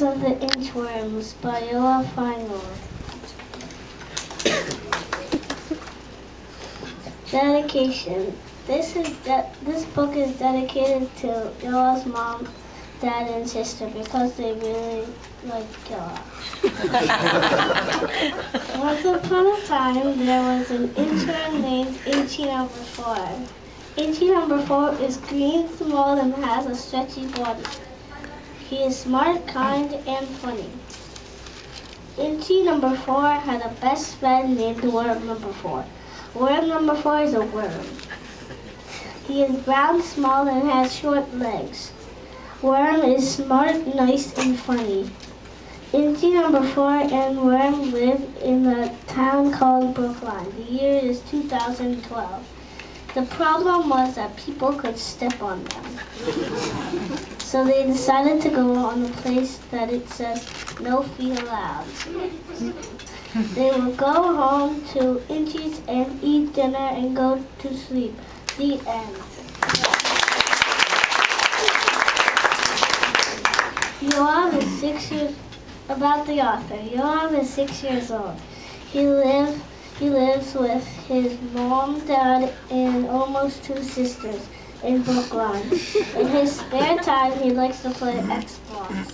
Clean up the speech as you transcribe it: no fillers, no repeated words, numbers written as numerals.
of the Inchworms by Yoav Feingold. Dedication. This book is dedicated to Yoav's mom, dad, and sister because they really like Yoav. Once upon a time, there was an inchworm named Inchy Number 4. Inchy Number 4 is green, small, and has a stretchy body. He is smart, kind, and funny. Inchy Number 4 had a best friend named Worm Number 4. Worm Number 4 is a worm. He is brown, small, and has short legs. Worm is smart, nice, and funny. Inchy Number 4 and Worm live in a town called Brookline. The year is 2012. The problem was that people could step on them. So they decided to go on a place that it says, no feet allowed. They will go home to Inchy's and eat dinner and go to sleep. The end. Yoav is 6 years, about the author. Yoav is 6 years old. He lives with his mom, dad, and almost 2 sisters in Brookline. In his spare time, he likes to play Xbox.